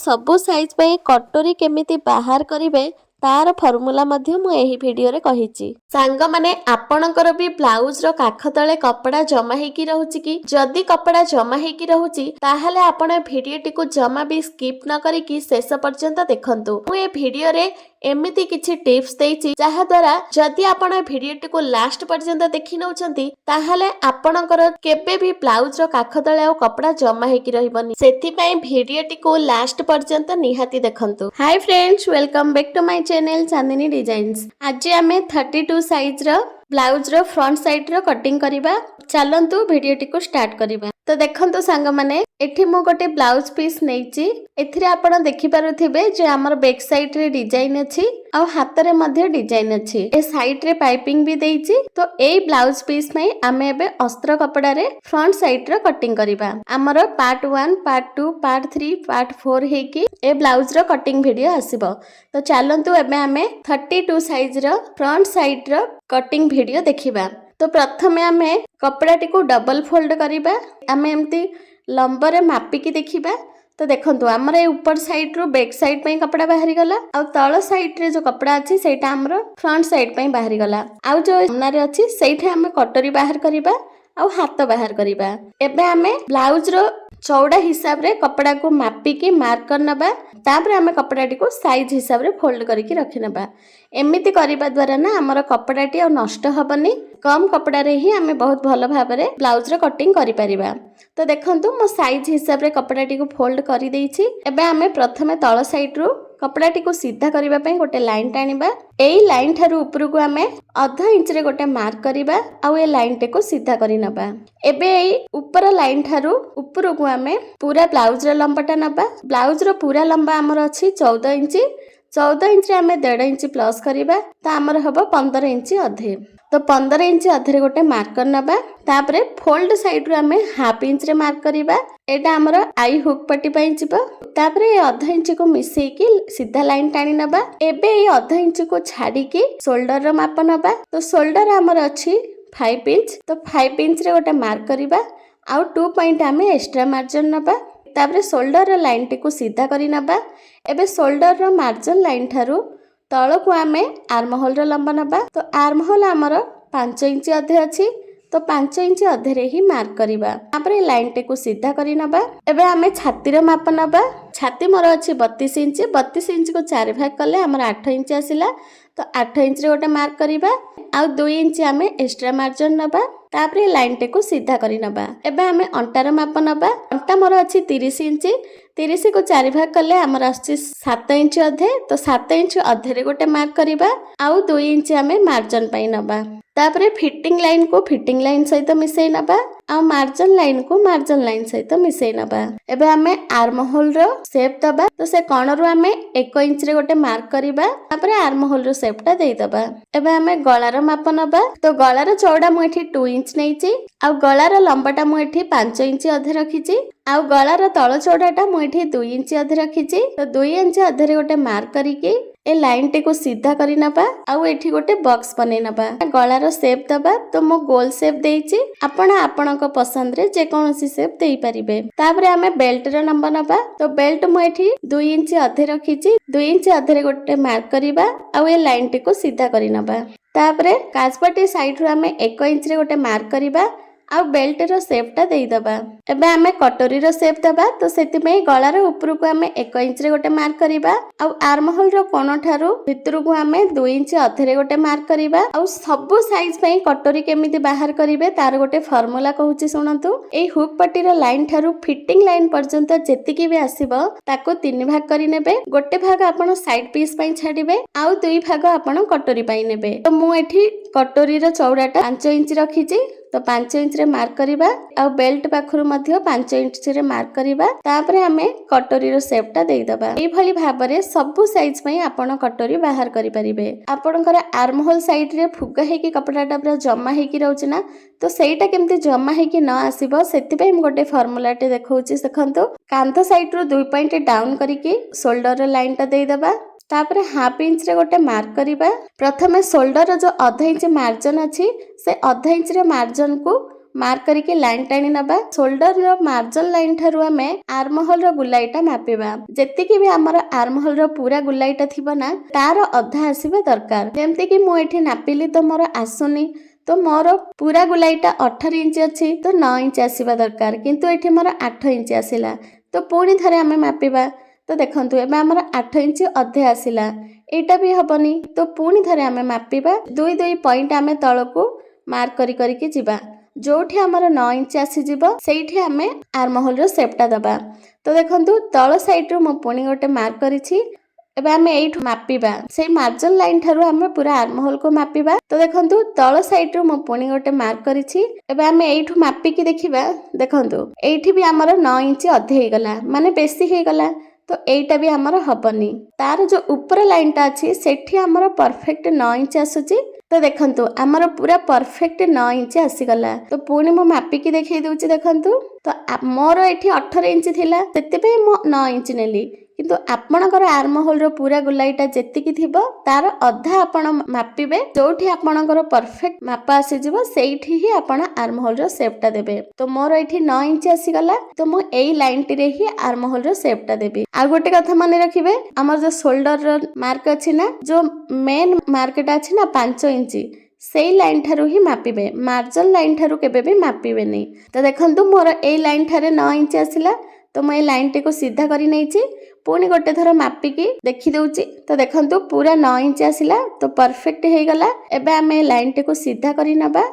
सबु साइज पे कटोरी केमिति बाहर करिवे तार फर्मुला मध्य मु एही वीडियो रे कहिची। सांग माने आपणकर भी ब्लाउज रो काख तळे कपड़ा जमा हेकी रहउची कि जदी कपड़ा जमा हेकी रहउची ताहाले आपण वीडियो टिकु जमा भी स्किप न करी कि शेष पर्यंत देखंतु। मु ए वीडियो रे एमिति किछि टिप्स देइची जहा द्वारा जदी आपण वीडियो टिकु लास्ट पर्यंत देखि नउचंती ताहाले आपणकर केबे भी ब्लाउज रो काख तळे कपड़ा जमा हेकी रहिबनी। सेथि पई वीडियो टिकु लास्ट पर्यंत निहाती देखंतु। Hi friends, welcome back to my channel Chandni designs. आज आमे 32 साइज रो ब्लाउज रो फ्रंट साइड रो कटिंग करिबा। चलंतु वीडियो टिकु स्टार्ट करिबा। तो देखंतु सांग माने एठी मु गोटे ब्लाउज पीस नेइची। एथिरे आपण देखि पारुथिबे जे हमर बैक साइड रे डिजाइन अछि आ हाथ रे मध्ये डिजाइन अछि। ए साइड रे पाइपिंग भी देइची। तो ए ब्लाउज पीस नै आमे एबे अस्त्र कपड़ा रे फ्रंट साइड रो कटिंग करिबा। हमर पार्ट 1 पार्ट 2 पार्ट 3 पार्ट 4 हेकी ए ब्लाउज रो कटिंग वीडियो आसीबो। तो चलंतु एबे आमे 32 साइज रो फ्रंट साइड रो कटिंग वीडियो देखिबा। तो प्रथमे आमे कपड़ा टिकु डबल फोल्ड करिबा। आमे एमती लंबरे मापिकी देखिबा। तो देखंतु हमर ए ऊपर साइड रो बैक साइड पई कपड़ा बाहरी गला आ तळ साइड रे जो कपड़ा अछि सेटा हमर फ्रंट साइड पई बाहरी गला। आ जो सामना रे अछि सेठे आमे कटोरी बाहर करिबा आ हाथ बाहर करिबा। एबे आमे ब्लाउज रो चौड़ा हिसाब रे कपड़ा को मापिकी मार्क करनबा। तापर आमे कपड़ा टिको साइज हिसाब रे फोल्ड करिकि रखिनबा। एमिति करिबा द्वारा ना हमर कपड़ा टी नष्ट हबनी। कम कपड़ा रे ही आमे बहुत भलो भाबरे ब्लाउज रो कटिंग करि परिबा। तो देखंतु मो साइज हिसाब रे कपड़ा टी को फोल्ड करि देइछि। एबे आमे प्रथमे तळ साइड रो कपड़ा टी को सीधा करिबा पई गोटे लाइन टानिबा। एई लाइन थारु ऊपर को आमे आधा इंच रे गोटे मार्क करिबा आ ए लाइन टे को सीधा करि नबा। एबे एई ऊपर लाइन थारु ऊपर को आमे पूरा ब्लाउज रो लंबाटा नबा। ब्लाउज रो पूरा लंबा हमर अछि 14 इंच। 14 इंच रे आमे 1.5 इंच प्लस करिबा। ता हमर हबो 15 इंच अधे। तो 15 इंच अधे रे गोटे मार्कर नबा। तापरे फोल्ड साइड रो आमे हाफ इंच रे मार्क करिबा। एटा हमर आई हुक पट्टी पई जिवो। तापरे आधा इंच को मिसेई की सीधा लाइन टाणी नबा। एबे ए आधा इंच को छाडी की शोल्डर रो माप नबा। तो शोल्डर हमर अछि 5 इंच। तो 5 इंच रे गोटे मार्क करिबा आ 2 पॉइंट आमे एक्स्ट्रा मार्जिन नबा। तापरे शोल्डर रो लाइन टी को सीधा करि नबा। एबे शोल्डर रो मार्जिन लाइन थारु तळ को आमे आर्म होल रो लंबा नबा। तो आर्म होल हमर 5 इंच अधे अछि। तो 5 इंच अधे रे ही मार्क करिबा। तापरे लाइन टे को सीधा करि नबा। एबे आमे छाती रो माप नबा। छाती मोर अछि 32 इंच। 32 इंच को 4 भाग कले हमर 8 इंच आसिला। तो 8 इंच रे गोटे मार्क करिबा आ 2 इंच आमे एक्स्ट्रा मार्जिन नबा। तापरे लाइन टे को सीधा करि नबा। एबे आमे अंटा रो माप नबा। अंटा मोर अछि 30 इंच। 30 को 4 भाग कले हमर अछि 7 इंच अधे। तो 7 इंच अधे रे गोटे मार्क करिबा आ 2 इंच आमे मार्जिन पई नबा। तापरे फिटिंग लाइन को फिटिंग लाइन सहित मिसेई नबा आ मार्जिन लाइन को मार्जिन लाइन सहित मिसेई नबा। एबे आमे आर्म होल रो शेप दबा। तो से कोण रो आमे 1 इंच रे गोटे मार्क करिबा। तापरे आर्म होल रो शेपटा देई दबा। एबे आमे गळा रो माप नबा। तो गळा रो चौड़ा मु एठी 2 इंच नेइची आ गळा रो लंबाटा मु एठी 5 इंच अधे रखिची आ गळा रो तळ चौड़ाटा मु एठी 2 इंच अधे रखिची। तो 2 इंच अधे रे गोटे मार्क करिके ए लाइन टे को सीधा करि नबा आ एठी गोटे बॉक्स बनै नबा। गळा रो शेप दबा। तो मो गोल शेप देइची। आपण आपणक पसंद रे जे कोनोसी शेप देई परिबे। तापरे आमे बेल्ट रो नंबर नबा। तो बेल्ट मु एठी 2 इंच अधे रखिची। 2 इंच अधे रे गोटे मार्क करिबा आ ए लाइन टे को सीधा करि नबा। तापरे काजपट्टी साइड रो आमे 1 इंच रे गोटे मार्क करिबा आ बेल्ट रो शेपटा देई दबा। एबे आमे कटोरी रो शेप दबा। तो सेति में गळा रो ऊपर को आमे 1 इंच रे गोटे मार्क करिबा आ आर्म होल रो कोण ठारू भितर को आमे 2 इंच अधे रे गोटे मार्क करिबा। आ सबु साइज पई कटोरी केमिति बाहर करिवे तार गोटे फार्मूला कहूची सुनंतु। ए हुक पट्टी रो लाइन ठारू फिटिंग लाइन पर्यंत जेतिकी भी आसीबो ताको 3 भाग करि नेबे। गोटे भाग आपण साइड पीस पई छाडिबे आ 2 भाग आपण कटोरी पई नेबे। तो मु एठी कटोरी रो चौड़ाटा 5 इंच रखिची। तो 5 इंच रे मार्क करिबा आ बेल्ट पाखरु मध्ये 5 इंच रे मार्क करिबा। तापरे आमे कटोरी रो शेपटा देई दबा। एई भली भाबरे सबु साइज पई आपण कटोरी बाहर करि परिबे। आपणकर आर्म होल साइड रे फुगा हेकी कपड़ाटा पूरा जमा हेकी रहउची ना। तो सेटा केमती जमा हेकी न आसीबो सेति पई हम गोटे फार्मूला टे देखौची। देखंतु कांध साइड रो 2 पॉइंट डाउन करिकि शोल्डर रो लाइनटा देई दबा। तापरे हाफ इंच रे गोटे मार्क करिबा। प्रथमे शोल्डर रो जो आधा इंच मार्जिन अछि से आधा इंच रे मार्जिन को ମାର୍କ କରିକି ଲାଇନ୍ ଟାଣି ନବା। ସୋଲ୍ଡର ମାର୍ଜିନ ଲାଇନ୍ ଠାରୁ ଆମେ ଆର୍ମ ହୋଲ ର ଗୁଲାଇଟା ମାପିବା। ଯେତିକି ବି ଆମର ଆର୍ମ ହୋଲ ର ପୁରା ଗୁଲାଇଟା ଥିବ ନା ତାର ଅଧା ଆସିବା ଦରକାର। ଯେମିତି କି ମୁଁ ଏଠି ନାପିଲି ତ ମୋର ଆସୁନି, ତ ମୋର ପୁରା ଗୁଲାଇଟା 18 ଇଞ୍ଚ ଅଛି ତ 9 ଇଞ୍ଚ ଆସିବା ଦରକାର, କିନ୍ତୁ ଏଠି ମୋର 8 ଇଞ୍ଚ ଆସିଲା। ତ ପୁଣି ଥରେ ଆମେ ମାପିବା। ତ ଦେଖନ୍ତୁ ଏବେ ଆମର 8 ଇଞ୍ଚ ଅଧେ ଆସିଲା, ଏଇଟା ବି ହବନି। ତ ପୁଣି ଥରେ ଆମେ ମାପିବା। 2 ପଏଣ୍ଟ ଆମେ ତଳକୁ ମାର୍କ କରିକି ଯିବା। ଯୋଉଠି ଆମର 9 ଇଞ୍ଚ ଆସିଯିବ ସେଇଠି ଆମେ ଆର୍ମ ହୋଲର ସେପ୍ଟା ଦବା। ତ ଦେଖନ୍ତୁ ତଳ ସାଇଡରୁ ମୁଁ ପୁଣି ଗୋଟେ ମାର୍କ କରିଛି। ଏବେ ଆମେ ଏଇଠୁ ମାପିବା, ସେଇ ମାର୍ଜିନ ଲାଇନ୍ ଠାରୁ ଆମେ ପୁରା ଆର୍ମ ହୋଲକୁ ମାପିବା। ତ ଦେଖନ୍ତୁ ତଳ ସାଇଡରୁ ମୁଁ ପୁଣି ଗୋଟେ ମାର୍କ କରିଛି। ଏବେ ଆମେ ଏଇଠୁ ମାପିକି ଦେଖିବା। ଦେଖନ୍ତୁ ଏଇଠି ବି ଆମର 9 ଇଞ୍ଚ ଅଧେ ହେଇଗଲା, ମାନେ ବେଶୀ ହେଇଗଲା। ତ ଏଇଟା ବି ଆମର ହବନି। ତାର ଯୋଉ ଉପର ଲାଇନଟା ଅଛି ସେଠି ଆମର ପରଫେକ୍ଟ 9 ଇଞ୍ଚ ଆସୁଛି। ତ ଦେଖନ୍ତୁ ଆମର ପୁରା ପରଫେକ୍ଟ 9 ଇଞ୍ଚ ଆସିଗଲା। ତ ପୁଣି ମୁଁ ମାପିକି ଦେଖେଇ ଦଉଛି। ଦେଖନ୍ତୁ ତ ମୋର ଏଠି 18 ଇଞ୍ଚ ଥିଲା, ସେଥିପାଇଁ ମୁଁ 9 ଇଞ୍ଚ ନେଲି। କିନ୍ତୁ ଆପଣଙ୍କର ଆର୍ମ ହୋଲର ପୁରା ଗୁଲାଇଟା ଯେତିକି ଥିବ ତାର ଅଧା ଆପଣ ମାପିବେ। ଯୋଉଠି ଆପଣଙ୍କର ପରଫେକ୍ଟ ମାପ ଆସିଯିବ ସେଇଠି ହିଁ ଆପଣ ଆର୍ମ ହୋଲର ସେପ୍ଟା ଦେବେ। ତ ମୋର ଏଠି 9 ଇଞ୍ଚ ଆସିଗଲା, ତ ମୁଁ ଏଇ ଲାଇନଟିରେ ହିଁ ଆର୍ମ ହୋଲର ସେପ୍ଟା ଦେବି। ଆଉ ଗୋଟେ କଥା ମନେ ରଖିବେ, ଆମର ଯୋଉ ସୋଲ୍ଡରର ମାର୍କ ଅଛି ନା, ଯୋଉ ମେନ୍ ମାର୍କଟା ଅଛି ନା 5 ଇଞ୍ଚ, ସେଇ ଲାଇନ୍ ଠାରୁ ହିଁ ମାପିବେ, ମାର୍ଜିନ ଲାଇନ୍ ଠାରୁ କେବେ ବି ମାପିବେନି। ତ ଦେଖନ୍ତୁ ମୋର ଏଇ ଲାଇନ୍ ଠାରେ 9 ଇଞ୍ଚ ଆସିଲା, ତ ମୁଁ ଏଇ ଲାଇନଟିକୁ ସିଧା କରି ନେଇଛି। ପୁଣି ଗୋଟେ ଥର ମାପିକି ଦେଖି ଦଉଛି। ତ ଦେଖନ୍ତୁ ପୁରା 9 ଇଞ୍ଚ ଆସିଲା, ତ ପରଫେକ୍ଟ ହେଇଗଲା। ଏବେ ଆମେ ଏଇ ଲାଇନଟିକୁ ସିଧା କରି ନେବା।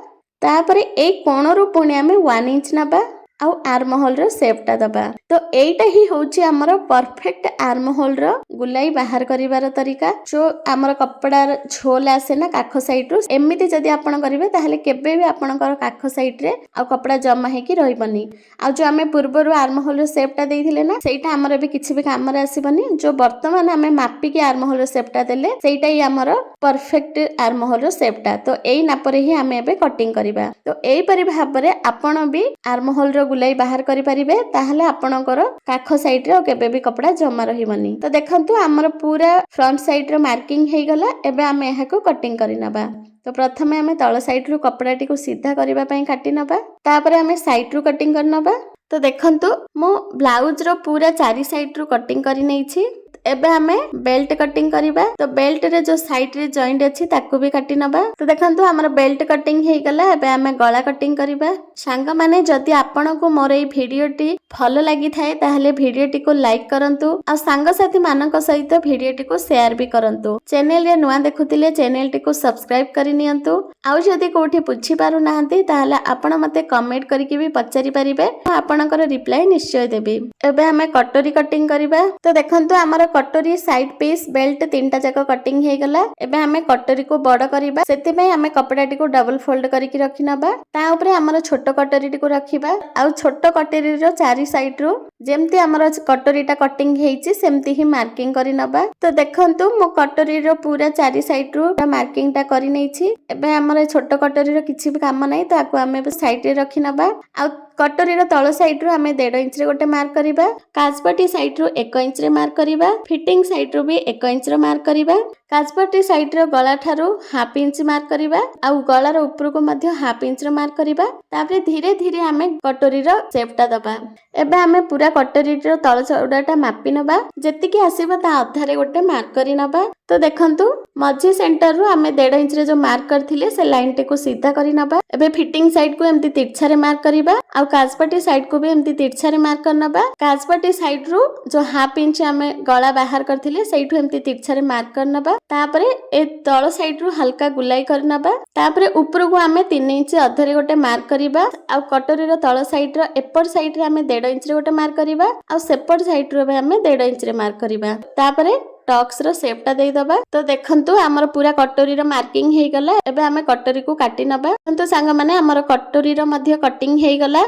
ତାପରେ ଏଇ କୋଣରୁ ପୁଣି ଆମେ 1 ଇଞ୍ଚ ନେବା ଆଉ ଆର୍ମ ହୋଲର ସେପ୍ଟା ଦବା। ତ ଏଇଟା ହିଁ ହଉଛି ଆମର ପରଫେକ୍ଟ ଆର୍ମ ହୋଲର ଗୁଲାଇ ବାହାର କରିବାର ତରିକା। ଯୋଉ ଆମର କପଡାର ଝୋଲ ଆସେ ନା କାଖ ସାଇଡରୁ, ଏମିତି ଯଦି ଆପଣ କରିବେ ତାହେଲେ କେବେ ବି ଆପଣଙ୍କର କାଖ ସାଇଡରେ ଆଉ କପଡା ଜମା ହେଇକି ରହିବନି। ଆଉ ଯୋଉ ଆମେ ପୂର୍ବରୁ ଆର୍ମ ହୋଲର ସେପ୍ଟା ଦେଇଥିଲେ ନା, ସେଇଟା ଆମର ବି କିଛି ବି କାମରେ ଆସିବନି। ଯୋଉ ବର୍ତ୍ତମାନ ଆମେ ମାପିକି ଆର୍ମ ହୋଲର ସେପ୍ଟା ଦେଲେ ସେଇଟା ହିଁ ଆମର ପରଫେକ୍ଟ ଆର୍ମ ହୋଲର ସେପ୍ଟା। ତ ଏଇ ନାପରେ ହିଁ ଆମେ ଏବେ କଟିଂ କରିବା। ତ ଏଇପରି ଭାବରେ ଆପଣ ବି ଆର୍ମ ହୋଲର ଗୁଲାଇ ବାହାର କରିପାରିବେ। ତାହେଲେ ଆପଣଙ୍କର କାଖ ସାଇଡରେ ଆଉ କେବେ ବି କପଡା ଜମା ରହିବନି। ତ ଦେଖନ୍ତୁ ଆମର ପୁରା ଫ୍ରଣ୍ଟ ସାଇଡର ମାର୍କିଂ ହେଇଗଲା। ଏବେ ଆମେ ଏହାକୁ କଟିଂ କରିନେବା। ତ ପ୍ରଥମେ ଆମେ ତଳ ସାଇଡରୁ କପଡାଟିକୁ ସିଧା କରିବା ପାଇଁ କାଟି ନେବା। ତାପରେ ଆମେ ସାଇଡରୁ କଟିଂ କରିନେବା। ତ ଦେଖନ୍ତୁ ମୁଁ ବ୍ଲାଉଜର ପୁରା 4 ସାଇଡରୁ କଟିଂ କରି ନେଇଛି। ଏବେ ଆମେ ବେଲ୍ଟ କଟିଂ କରିବା। ତ ବେଲ୍ଟରେ ଯୋଉ ସାଇଡରେ ଜଏଣ୍ଟ ଅଛି ତାକୁ ବି କାଟି ନେବା। ତ ଦେଖନ୍ତୁ ଆମର ବେଲ୍ଟ କଟିଂ ହେଇଗଲା। ଏବେ ଆମେ ଗଳା କଟିଂ କରିବା। ସାଙ୍ଗମାନେ ଯଦି ଆପଣଙ୍କୁ ମୋର ଏଇ ଭିଡିଓଟି ଭଲ ଲାଗିଥାଏ ତାହେଲେ ଭିଡିଓଟିକୁ ଲାଇକ୍ କରନ୍ତୁ ଆଉ ସାଙ୍ଗସାଥି ମାନଙ୍କ ସହିତ ଭିଡିଓଟିକୁ ସେୟାର ବି କରନ୍ତୁ। ଚ୍ୟାନେଲରେ ନୂଆ ଦେଖୁଥିଲେ ଚ୍ୟାନେଲଟିକୁ ସବସ୍କ୍ରାଇବ କରି ନିଅନ୍ତୁ। ଆଉ ଯଦି କୋଉଠି ବୁଝି ପାରୁନାହାନ୍ତି ତାହେଲେ ଆପଣ ମତେ କମେଣ୍ଟ କରିକି ବି ପଚାରି ପାରିବେ, ମୁଁ ଆପଣଙ୍କର ରିପ୍ଲାଏ ନିଶ୍ଚୟ ଦେବି। ଏବେ ଆମେ କଟୋରୀ କଟିଂ କରିବା। ତ ଦେଖନ୍ତୁ ଆମର କଟୋରୀ ସାଇଡ ପିସ୍ ବେଲ୍ଟ 3ଟା ଯାକ କଟିଂ ହେଇଗଲା। ଏବେ ଆମେ କଟୋରୀକୁ ବଡ କରିବା, ସେଥିପାଇଁ ଆମେ କପଡାଟିକୁ ଡବଲ ଫୋଲ୍ଡ କରିକି ରଖି ନେବା। ତା ଉପରେ ଆମର ଛୋଟ କଟୋରୀଟିକୁ ରଖିବା ଆଉ ଛୋଟ କଟୋରୀର 4 ସାଇଡରୁ ଯେମିତି ଆମର କଟୋରୀଟା କଟିଂ ହେଇଛି ସେମିତି ହିଁ ମାର୍କିଂ କରି ନେବା। ତ ଦେଖନ୍ତୁ ମୁଁ କଟୋରୀର ପୁରା 4 ସାଇଡରୁ ମାର୍କିଂଟା କରି ନେଇଛି। ଏବେ ଆମର ଛୋଟ କଟୋରୀର କିଛି ବି କାମ ନାହିଁ, ତ ଆକୁ ଆମେ ସାଇଡରେ ରଖି ନେବା। ଆଉ କଟୋରୀର ତଳ ସାଇଡରୁ ଆମେ 1.5 ଇଞ୍ଚରେ ଗୋଟେ ମାର୍କ କରିବା। କାଜପଟି ସାଇଡରୁ 1 ଇଞ୍ଚରେ ମାର୍କ କରିବା। ଫିଟିଂ ସାଇଡରୁ ବି 1 ଇଞ୍ଚର ମାର୍କ କରିବା। କାଜପଟି ସାଇଡର ଗଳା ଠାରୁ 1/2 ଇଞ୍ଚ ମାର୍କ କରିବା ଆଉ ଗଳାର ଉପରକୁ ମଧ୍ୟ 1/2 ଇଞ୍ଚର ମାର୍କ କରିବା। ତାପରେ ଧୀରେ ଧୀରେ ଆମେ କଟୋରୀର ସେପ୍ଟା ଦବା। ଏବେ ଆମେ ପୁରା କଟୋରୀର ତଳ ଚଉଡାଟା ମାପି ନେବା। ଯେତିକି ଆସିବ ତା ଅଧାରେ ଗୋଟେ ମାର୍କ କରି ନେବା। ତ ଦେଖନ୍ତୁ ମଝି ସେଣ୍ଟରରୁ ଆମେ 1.5 ଇଞ୍ଚରେ ଯୋଉ ମାର୍କ କରିଥିଲେ ସେ ଲାଇନଟିକୁ ସିଧା କରି ନେବା। ଏବେ ଫିଟିଂ ସାଇଡକୁ ଏମିତି ତିରଛାରେ ମାର୍କ କରିବା ଆଉ କାଜପଟି ସାଇଡକୁ ବି ଏମିତି ତିରଛାରେ ମାର୍କ କରିନେବା। କାଜପଟି ସାଇଡରୁ ଯୋଉ 1/2 ଇଞ୍ଚ ଆମେ ଗଳା ବାହାର କରିଥିଲେ ସେଇଠୁ ଏମିତି ତିରଛାରେ ମାର୍କ କରିନେବା। ତାପରେ ଏ ତଳ ସାଇଡରୁ ହାଲକା ଗୁଲାଇ କରିନେବା। ତାପରେ ଉପରକୁ ଆମେ 3 ଇଞ୍ଚ ଅଧରେ ଗୋଟେ ମାର୍କ କରିବା ଆଉ କଟୋରୀର ତଳ ସାଇଡର ଏପଟ ସାଇଡରେ ଆମେ 1.5 ଇଞ୍ଚରେ ଗୋଟେ ମାର୍କ କରିବା ଆଉ ସେପଟ ସାଇଡରୁ ଏବେ ଆମେ 1.5 ଇଞ୍ଚରେ ମାର୍କ କରିବା। ତାପରେ ଟକ୍ସର ସେପ୍ଟା ଦେଇଦବା। ତ ଦେଖନ୍ତୁ ଆମର ପୁରା କଟୋରୀର ମାର୍କିଂ ହେଇଗଲା। ଏବେ ଆମେ କଟୋରୀକୁ କାଟି ନେବା। କିନ୍ତୁ ସାଙ୍ଗମାନେ ଆମର କଟୋରୀର ମଧ୍ୟ କଟିଂ ହେଇଗଲା।